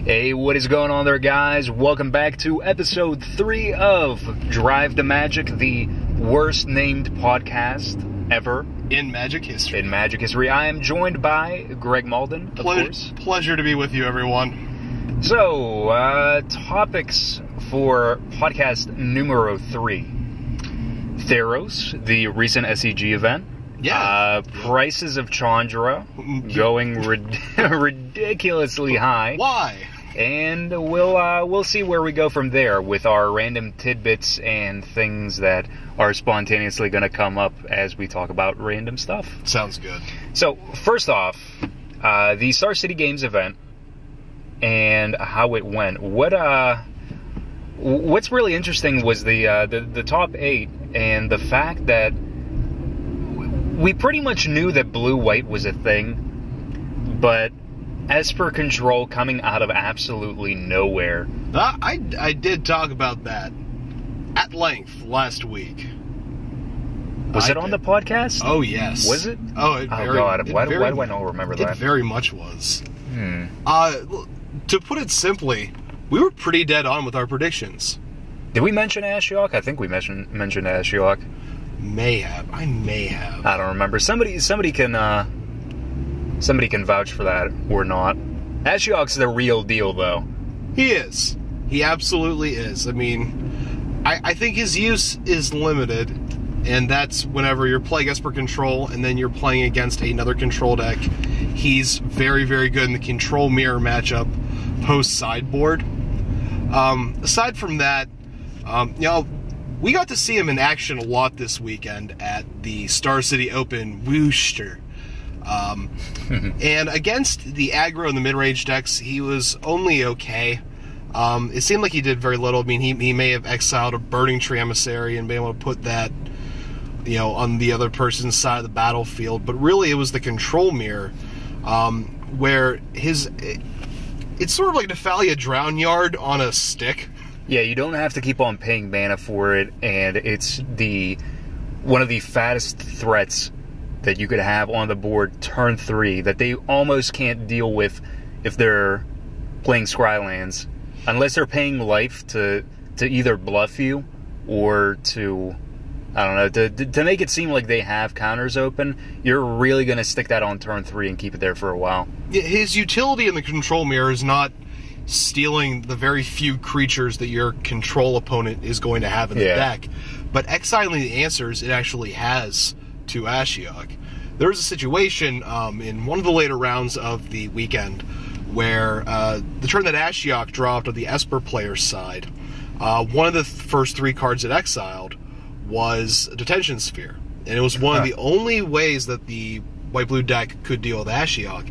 Hey, what is going on there, guys? Welcome back to episode 3 of Drive to Magic, the worst named podcast ever. In Magic history. In Magic history. I am joined by Greg Malden, of course. Pleasure to be with you, everyone. So, topics for podcast numero 3. Theros, the recent SCG event. Yeah. Prices of Chandra going ridiculously high. Why? And we'll see where we go from there with our random tidbits and things that are spontaneously going to come up as we talk about random stuff. Sounds good. So, first off, the Star City Games event and how it went. What's really interesting was the top 8 and the fact that we pretty much knew that blue-white was a thing, but Esper Control coming out of absolutely nowhere. I did talk about that at length last week. Was it on the podcast? Oh, yes. Was it? Oh, God. Why do I not remember that? It very much was. To put it simply, we were pretty dead on with our predictions. Did we mention Ashiok? I think we mentioned Ashiok. I may have. I don't remember. Somebody can vouch for that or not. Ashiok's the real deal, though. He is. He absolutely is. I mean, I think his use is limited, and that's whenever you're playing Esper Control and then you're playing against another control deck. He's very, very good in the Control Mirror matchup post-sideboard. Aside from that, we got to see him in action a lot this weekend at the Star City Open Worcester. And against the aggro and the mid-range decks, he was only okay. It seemed like he did very little. I mean, he may have exiled a Burning Tree Emissary and been able to put that, on the other person's side of the battlefield. But really, it was the Control Mirror, where it's sort of like Nephalia Drown Yard on a stick. Yeah, you don't have to keep on paying mana for it, and it's one of the fattest threats that you could have on the board turn 3 that they almost can't deal with if they're playing Scrylands, unless they're paying life to either bluff you or to, I don't know, to make it seem like they have counters open. You're really going to stick that on turn 3 and keep it there for a while. His utility in the Control Mirror is not stealing the very few creatures that your control opponent is going to have in the deck, but exiling the answers it actually has to Ashiok. There was a situation in one of the later rounds of the weekend where the turn that Ashiok dropped on the Esper player's side, one of the first 3 cards it exiled was a Detention Sphere, and it was one of the only ways that the white-blue deck could deal with Ashiok.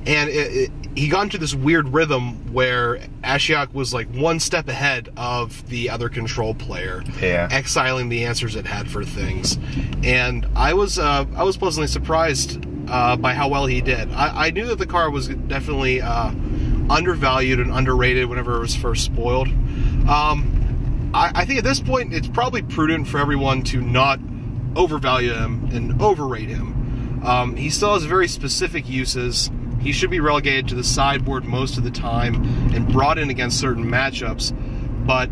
And he got into this weird rhythm where Ashiok was like one step ahead of the other control player, exiling the answers it had for things. And I was pleasantly surprised by how well he did. I knew that the card was definitely undervalued and underrated whenever it was first spoiled. I think at this point it's probably prudent for everyone to not overvalue him and overrate him. He still has very specific uses. He should be relegated to the sideboard most of the time and brought in against certain matchups, but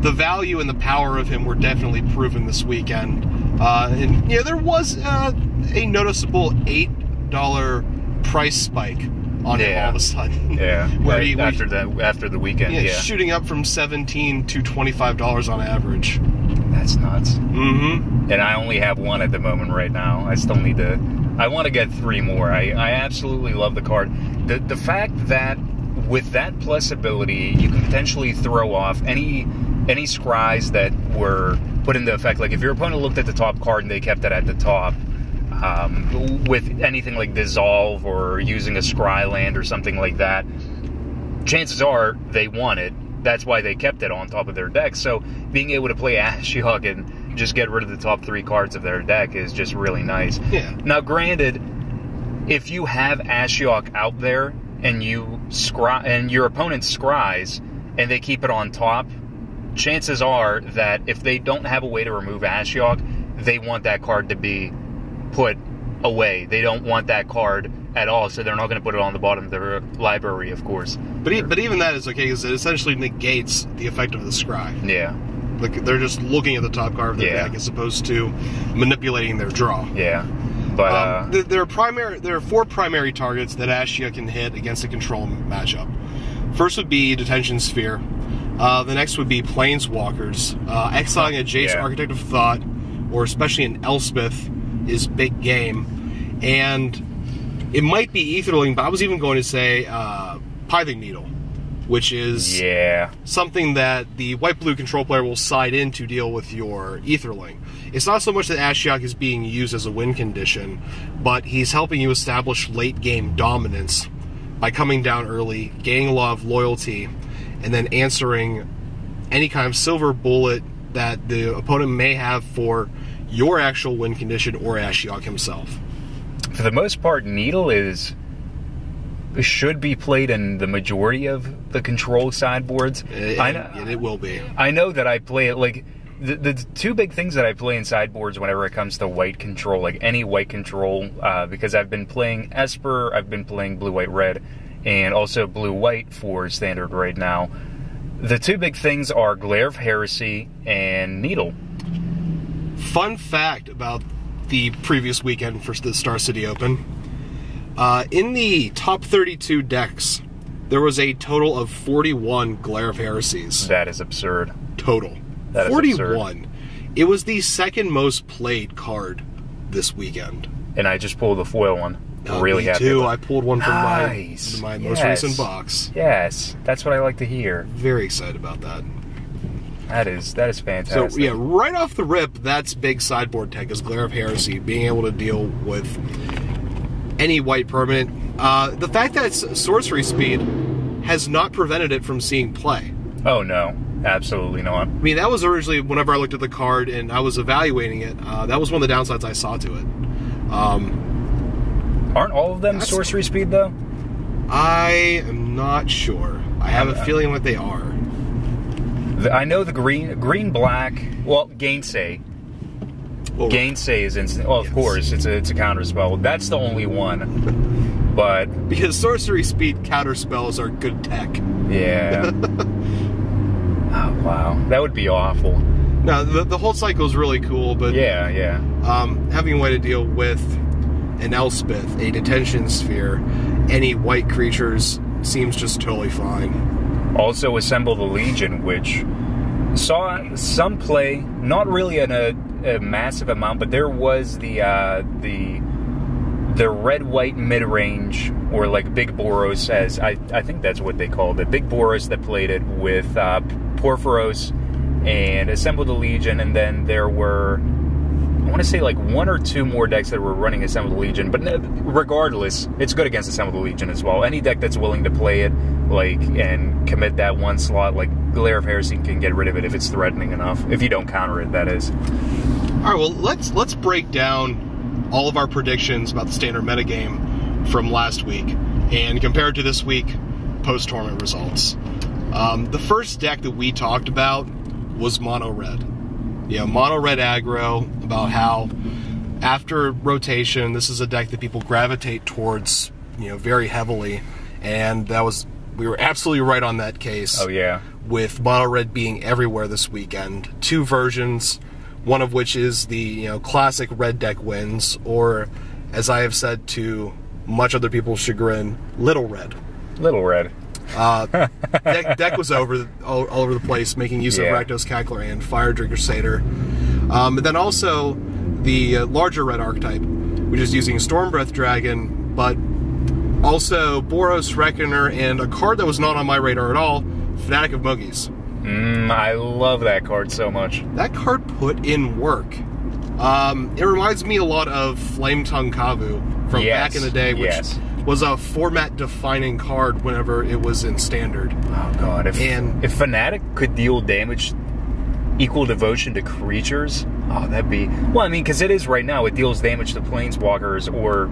the value and the power of him were definitely proven this weekend. And there was a noticeable $8 price spike on him all of a sudden. Yeah, after the weekend. Yeah, shooting up from $17 to $25 on average. That's nuts. Mm-hmm. And I only have 1 at the moment right now. I still need to. I want to get 3 more. I absolutely love the card. The fact that with that plus ability, you can potentially throw off any scries that were put into effect. Like if your opponent looked at the top card and they kept it at the top, with anything like Dissolve or using a Scry land or something like that, chances are they won it. That's why they kept it on top of their deck. So being able to play Ashiok and just get rid of the top 3 cards of their deck is just really nice. Yeah. Now, granted, if you have Ashiok out there and your opponent scries and they keep it on top, chances are that if they don't have a way to remove Ashiok, they want that card to be put away. They don't want that card at all, so they're not going to put it on the bottom of their library, of course. But even that is okay, because it essentially negates the effect of the scry. Yeah. Like, they're just looking at the top card of their deck as opposed to manipulating their draw. Yeah. But there are 4 primary targets that Ashia can hit against a control matchup. First would be Detention Sphere. The next would be Planeswalkers. Exiling a Jace Architect of Thought, or especially an Elspeth, is big game. And it might be Aetherling, but I was even going to say Pithing Needle, which is something that the white-blue control player will side in to deal with your Aetherling. It's not so much that Ashiok is being used as a win condition, but he's helping you establish late-game dominance by coming down early, gaining a lot of loyalty, and then answering any kind of silver bullet that the opponent may have for your actual win condition or Ashiok himself. For the most part, Needle should be played in the majority of the control sideboards. And it will be. I know that I play it, like, the 2 big things that I play in sideboards whenever it comes to white control, like any white control, because I've been playing Esper, I've been playing blue-white-red, and also blue-white for standard right now. The 2 big things are Glare of Heresy and Needle. Fun fact about the previous weekend for the Star City Open. In the top 32 decks, there was a total of 41 Glare of Heresies. That is absurd. Total. That is 41. Absurd. It was the second most played card this weekend. And I just pulled the foil one. Really happy. Me too. I pulled one from nice. my most recent box. Yes, that's what I like to hear. Very excited about that. That is fantastic. So yeah, right off the rip, that's big sideboard tech, is Glare of Heresy, being able to deal with any white permanent. The fact that it's sorcery speed has not prevented it from seeing play. Oh no, absolutely not. I mean, that was originally, whenever I looked at the card and I was evaluating it, that was one of the downsides I saw to it. Aren't all of them sorcery speed, though? I am not sure. I have a feeling that they are. I know the green-black, well, Gainsay. Well, Gainsay is instant. Well, of course, it's a counterspell. That's the only one. But because sorcery speed counterspells are good tech. Yeah. Oh, wow. That would be awful. No, the whole cycle is really cool, but yeah. Having a way to deal with an Elspeth, a Detention Sphere, any white creatures seems just totally fine. Also, Assemble the Legion, which saw some play, not really in a massive amount, but there was the red-white mid-range, or like Big Boros, as I think that's what they called it. Big Boros that played it with Porphyros and Assemble the Legion, and then there were, I want to say, like 1 or 2 more decks that were running Assemble the Legion, but regardless, it's good against Assemble the Legion as well. Any deck that's willing to play it, like, and commit that 1 slot, like Glare of Heresy can get rid of it if it's threatening enough. If you don't counter it, that is. Alright, well, let's break down all of our predictions about the standard metagame from last week and compare it to this week post-tournament results. The first deck that we talked about was Mono Red. Yeah, Mono Red aggro, about how after rotation, this is a deck that people gravitate towards, very heavily, and we were absolutely right on that case. Oh yeah. With Mono Red being everywhere this weekend. 2 versions, one of which is the classic red deck wins, or as I have said to much other people's chagrin, Little Red. Little Red. Deck was all over the place, making use of Rakdos Cackler and Fire Drinker Satyr. But then also the larger red archetype, which is using Stormbreath Dragon, but also Boros Reckoner, and a card that was not on my radar at all, Fanatic of Mogies. I love that card so much. That card put in work. It reminds me a lot of Flametongue Kavu from back in the day, which was a format-defining card whenever it was in Standard. Oh god, if Fanatic could deal damage equal devotion to creatures, oh, that'd be... Well, I mean, because it is right now, it deals damage to Planeswalkers or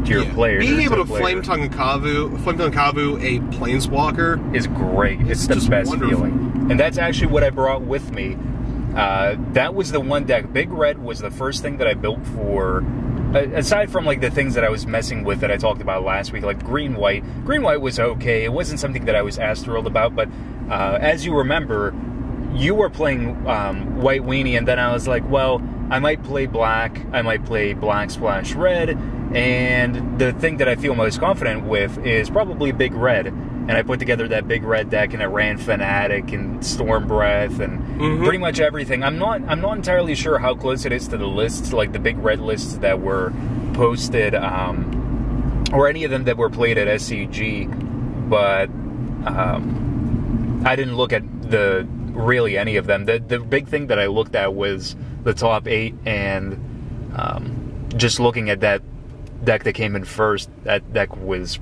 to your players. Being able to Flametongue Kavu a Planeswalker is great. It's the best feeling. And that's actually what I brought with me. That was the one deck. Big Red was the first thing that I built for aside from like the things that I was messing with that I talked about last week, like green-white was okay. It wasn't something that I was as thrilled about, but as you remember, you were playing white weenie, and then I was like, well, I might play black, I might play black splash red, and the thing that I feel most confident with is probably big red. And I put together that big red deck, and I ran Fanatic and Storm Breath and pretty much everything. I'm not entirely sure how close it is to the lists, like the big red lists that were posted, or any of them that were played at SCG. But I didn't look at really any of them. The big thing that I looked at was the top 8, and just looking at that deck that came in first, that deck was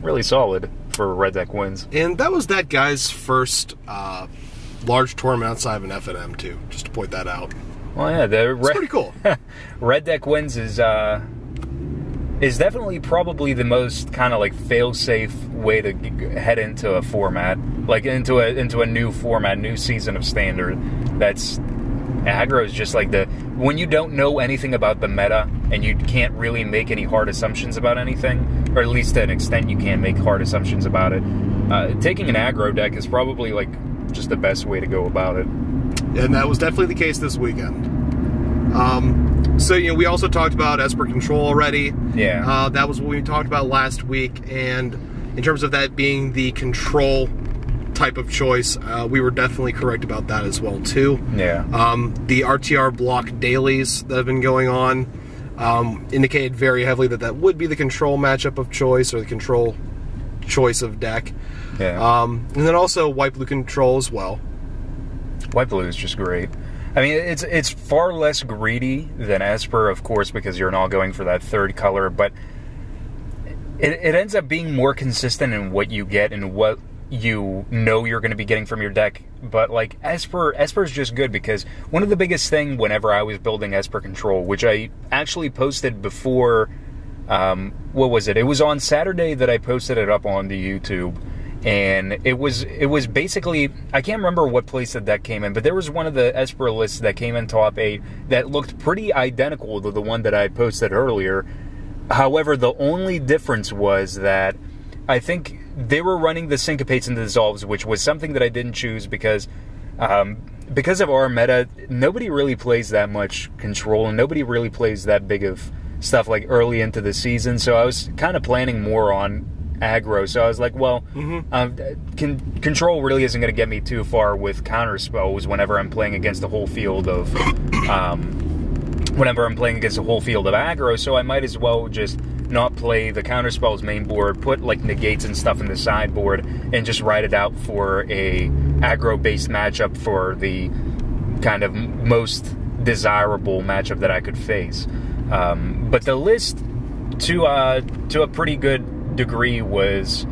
really solid for red deck wins. And that was that guy's first large tournament outside of an FNM too, just to point that out. Well, yeah, it's pretty cool. Red deck wins is definitely probably the most kind of like fail-safe way to head into a format, like into a new format, new season of Standard. That's aggro is just like when you don't know anything about the meta and you can't really make any hard assumptions about anything, or at least to an extent you can't make hard assumptions about it. Taking an aggro deck is probably like just the best way to go about it. And that was definitely the case this weekend. So, we also talked about Esper Control already. Yeah. That was what we talked about last week, and in terms of that being the control type of choice, we were definitely correct about that as well too. Yeah. The RTR block dailies that have been going on indicated very heavily that would be the control matchup of choice, or the control choice of deck. Yeah. And then also white blue control as well. White blue is just great. I mean, it's far less greedy than Esper, of course, because you're not going for that third color, but it ends up being more consistent in what you get and what you know you're going to be getting from your deck. But like Esper's just good, because one of the biggest thing whenever I was building Esper Control, which I actually posted before, what was it? It was on Saturday that I posted it up on the YouTube. And it was basically, I can't remember what place the deck came in, but there was one of the Esper lists that came in top 8 that looked pretty identical to the one that I posted earlier. However, the only difference was that I think they were running the Syncopates and the Dissolves, which was something that I didn't choose because of our meta, nobody really plays that much control, and nobody really plays that big of stuff like early into the season. So I was kind of planning more on aggro, so I was like, well, control really isn't going to get me too far with counter spells whenever I'm playing against a whole field of aggro, so I might as well just not play the counter spells main board, put like negates and stuff in the sideboard, and just write it out for a aggro based matchup for the kind of most desirable matchup that I could face. But the list to a pretty good degree was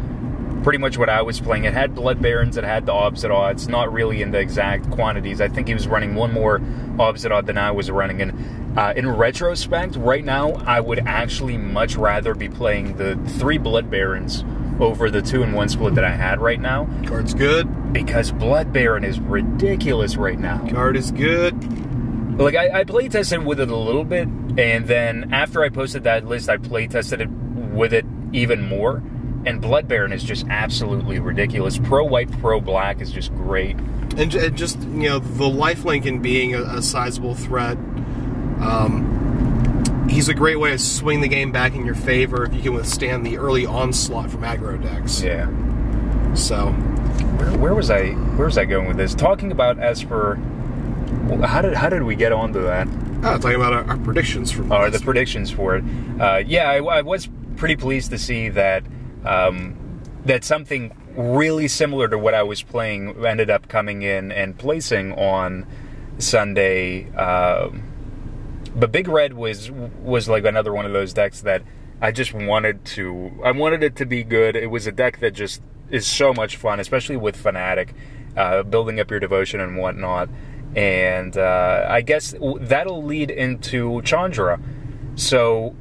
pretty much what I was playing. It had Blood Barons, it had the Opposite Odds, not really in the exact quantities. I think he was running one more Opposite Odd than I was running. And in retrospect, right now, I would actually much rather be playing the 3 Blood Barons over the 2-in-1 split that I had right now. Card's good. Because Blood Baron is ridiculous right now. Card is good. Like, I play tested with it a little bit, and then after I posted that list, I play tested it with it even more, and Blood Baron is just absolutely ridiculous. Pro white, pro black is just great. And just, the lifelink in being a sizable threat, he's a great way to swing the game back in your favor if you can withstand the early onslaught from aggro decks. Yeah. So, where was I going with this? Talking about Esper, how did we get onto that? Talking about our predictions for the predictions for it. Yeah, I was pretty pleased to see that that something really similar to what I was playing ended up coming in and placing on Sunday. But Big Red was like another one of those decks that I just wanted it to be good. It was a deck that just is so much fun, especially with Fanatic, building up your devotion and whatnot. And I guess that'll lead into Chandra. So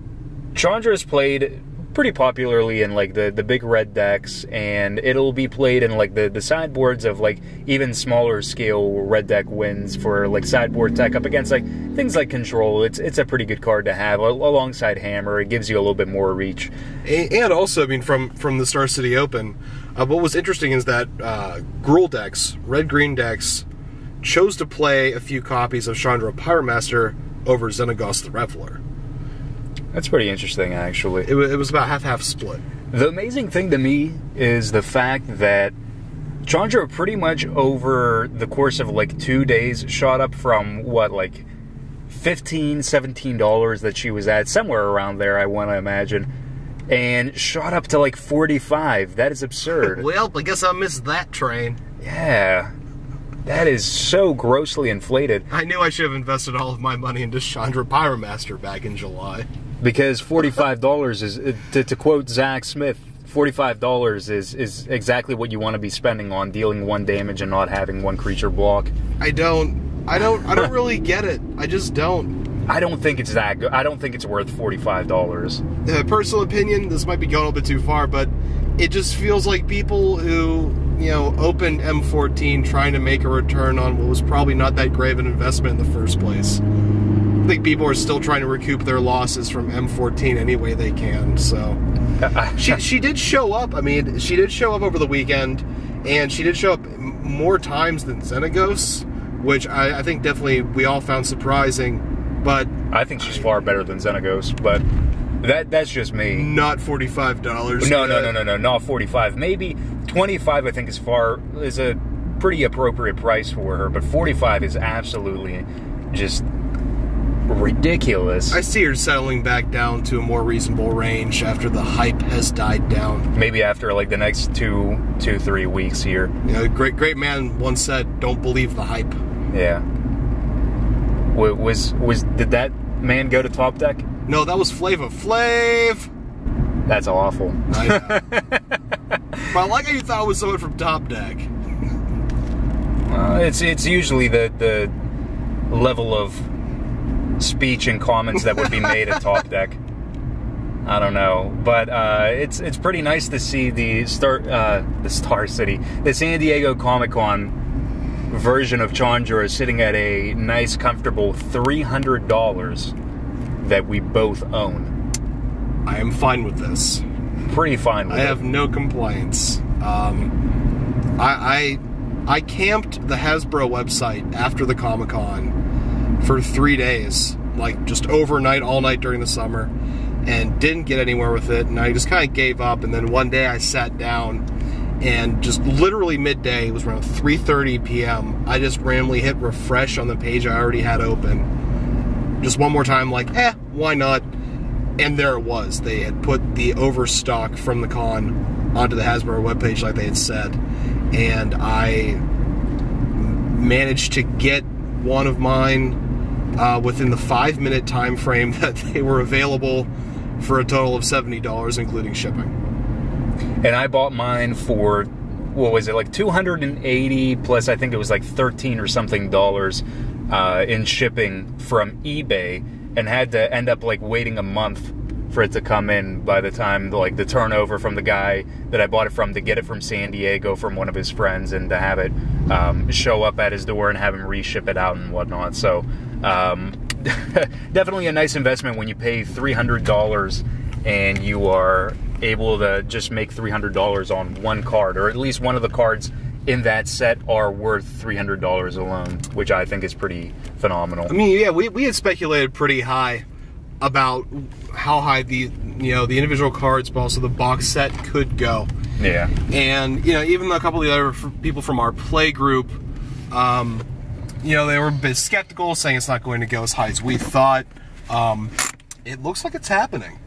Chandra's played pretty popularly in like the big red decks, and it'll be played in like the sideboards of like even smaller scale red deck wins for like sideboard tech up against like things like Control. It's a pretty good card to have alongside Hammer. It gives you a little bit more reach. And also, I mean, from the Star City Open, what was interesting is that Gruul decks, red-green decks, chose to play a few copies of Chandra Pyromaster over Xenagos the Reveler. That's pretty interesting, actually. It was about half-half split. The amazing thing to me is the fact that Chandra pretty much over the course of like 2 days shot up from, what, like $15, $17 that she was at, somewhere around there, I want to imagine, and shot up to like 45. That is absurd. Well, I guess I missed that train. Yeah. That is so grossly inflated. I knew I should have invested all of my money into Chandra Pyromaster back in July. Because $45 is, to quote Zach Smith, $45 is exactly what you want to be spending on dealing 1 damage and not having one creature block. I don't really get it. I just don't. I don't think it's that good. I don't think it's worth $45. Personal opinion, this might be going a little bit too far, but it just feels like people who, you know, opened M14 trying to make a return on what was probably not that great of an investment in the first place. I think people are still trying to recoup their losses from M14 any way they can, so. She did show up. I mean, she did show up over the weekend, and she did show up more times than Xenagos, which I think definitely we all found surprising, but... I think she's far better than Xenagos, but that's just me. Not $45. No, not 45. Maybe 25, I think, is a pretty appropriate price for her, but 45 is absolutely just ridiculous. I see her settling back down to a more reasonable range after the hype has died down. Maybe after like the next 3 weeks here. You know, great man once said, "Don't believe the hype." Yeah. Did that man go to Top Deck? No, that was Flava Flav. That's awful. But I like how you thought it was someone from Top Deck. It's usually the level of speech and comments that would be made at Top Deck. I don't know, but it's pretty nice to see the Star City, the San Diego Comic-Con version of Chandra sitting at a nice, comfortable $300 that we both own. I am fine with this. Pretty fine with it. I have no complaints. I camped the Hasbro website after the Comic-Con for 3 days, like just overnight, all night during the summer, and didn't get anywhere with it, and I just kind of gave up. And then one day I sat down, and just literally midday, it was around 3:30 p.m., I just randomly hit refresh on the page I already had open. Just one more time, like, why not? And there it was. They had put the overstock from the con onto the Hasbro webpage like they had said, and I managed to get one of mine within the 5-minute time frame that they were available for a total of $70, including shipping. And I bought mine for, what was it, like $280 plus I think it was like $13 or something in shipping from eBay, and had to end up like waiting a month for it to come in by the time like the turnover from the guy that I bought it from to get it from San Diego from one of his friends, and to have it show up at his door and have him reship it out and whatnot. So definitely a nice investment when you pay $300 and you are able to just make $300 on one card, or at least one of the cards in that set are worth $300 alone, which I think is pretty phenomenal. I mean, yeah, we had speculated pretty high about how high the individual cards, but also the box set could go. Yeah. And even a couple of the other people from our play group, they were a bit skeptical, saying it's not going to go as high as we thought. It looks like it's happening.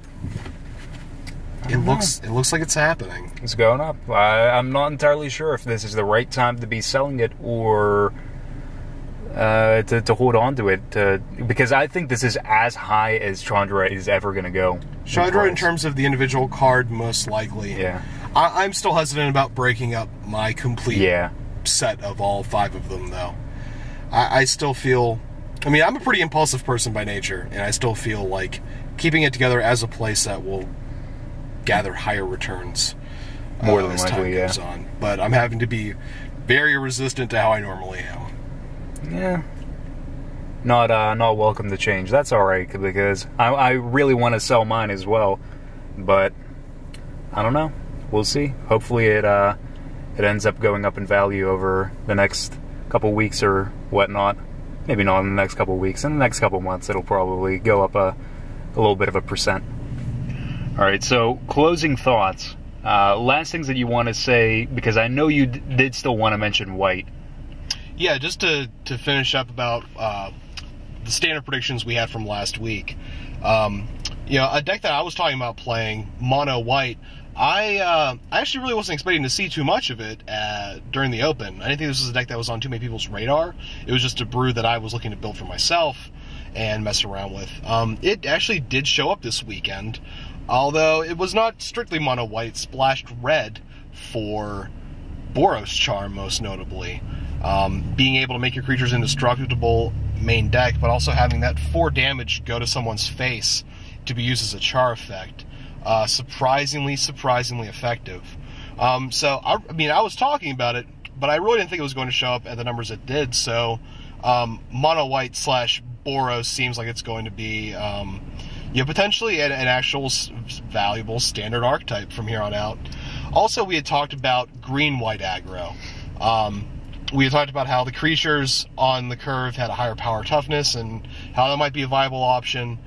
It looks like it's happening. It's going up. I'm not entirely sure if this is the right time to be selling it, or to hold on to it, because I think this is as high as Chandra is ever going to go. Chandra, in terms of the individual card, most likely. Yeah. I'm still hesitant about breaking up my complete set of all 5 of them, though. I still feel... I mean, I'm a pretty impulsive person by nature, and I still feel like keeping it together as a playset will gather higher returns More than as likely, time goes on. But I'm having to be very resistant to how I normally am. Yeah. Not welcome to change. That's alright, because I really want to sell mine as well. But I don't know. We'll see. Hopefully it ends up going up in value over the next couple weeks or whatnot. Maybe not in the next couple weeks. In the next couple months, it'll probably go up a little bit of a percent. Alright, so closing thoughts. Last things that you want to say, because I know you did still want to mention white. Yeah, just to finish up about the standard predictions we had from last week. A deck that I was talking about playing, mono white, I actually really wasn't expecting to see too much of it during the Open. I didn't think this was a deck that was on too many people's radar. It was just a brew that I was looking to build for myself and mess around with. It actually did show up this weekend, although it was not strictly mono white. It splashed red for Boros Charm, most notably. Being able to make your creatures indestructible main deck, but also having that 4 damage go to someone's face to be used as a char effect. Surprisingly effective. So, I was talking about it, but I really didn't think it was going to show up at the numbers it did, so mono white / Boros seems like it's going to be potentially an actual valuable standard archetype from here on out. Also, we had talked about green-white aggro. We had talked about how the creatures on the curve had a higher power toughness and how that might be a viable option.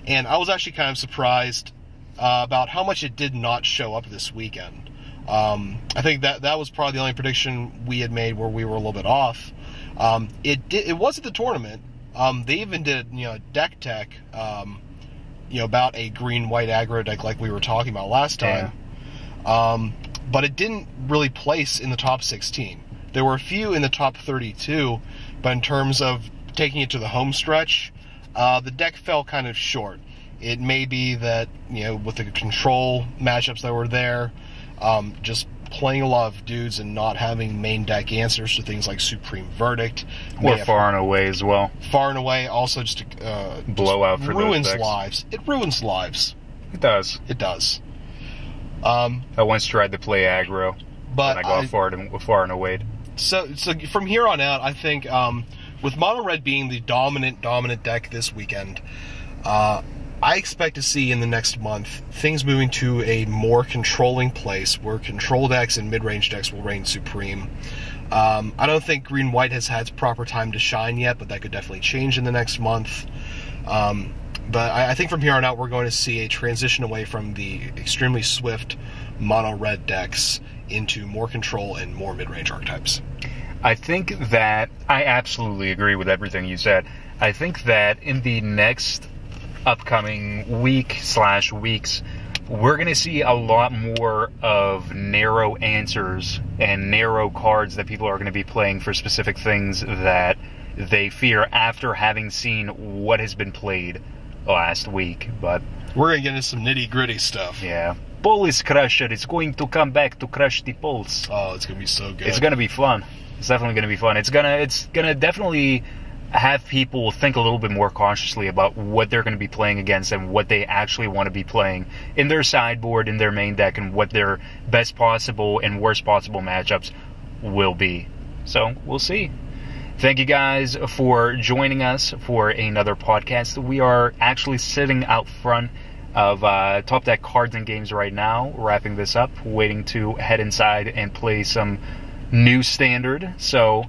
And I was actually kind of surprised about how much it did not show up this weekend. I think that was probably the only prediction we had made where we were a little bit off. It was at the tournament. They even did deck tech about a green-white aggro deck like we were talking about last time. Yeah. But it didn't really place in the top 16. There were a few in the top 32, but in terms of taking it to the home stretch, the deck fell kind of short. It may be that, with the control matchups that were there, just playing a lot of dudes and not having main deck answers to things like Supreme Verdict. Or Far and Away as well. Far and Away also just blowout for ruins those decks. Lives. It ruins lives. It does. It does. I once tried to play aggro, but I got far and away. So from here on out, I think with mono red being the dominant deck this weekend, I expect to see in the next month things moving to a more controlling place where control decks and mid-range decks will reign supreme. I don't think green-white has had its proper time to shine yet, but that could definitely change in the next month. But I think from here on out, we're going to see a transition away from the extremely swift mono-red decks into more control and more mid-range archetypes. I think that I absolutely agree with everything you said. I think that in the next upcoming week/weeks, we're going to see a lot more of narrow answers and narrow cards that people are going to be playing for specific things that they fear after having seen what has been played last week. But we're going to get into some nitty-gritty stuff. Yeah. Police Crusher is going to come back to crush the Pulse. Oh, it's going to be so good. It's going to be fun. It's definitely going to be fun. It's gonna definitely have people think a little bit more cautiously about what they're going to be playing against and what they actually want to be playing in their sideboard, in their main deck, and what their best possible and worst possible matchups will be. So, we'll see. Thank you guys for joining us for another podcast. We are actually sitting out front of Top Deck Cards and Games right now, wrapping this up, waiting to head inside and play some new standard. So,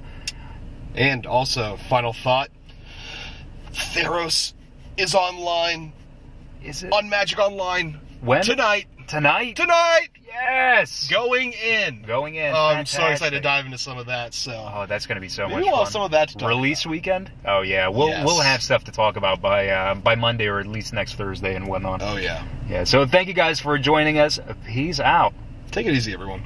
and also, final thought, Theros is online. Is it? On Magic Online. When? Tonight. Tonight? Yes! Going in. I'm so excited to dive into some of that. So. That's going to be so much fun. We'll have some of that to talk Release about. Weekend? Oh, yeah. We'll have stuff to talk about by Monday or at least next Thursday and whatnot. Oh, yeah. Yeah, so thank you guys for joining us. Peace out. Take it easy, everyone.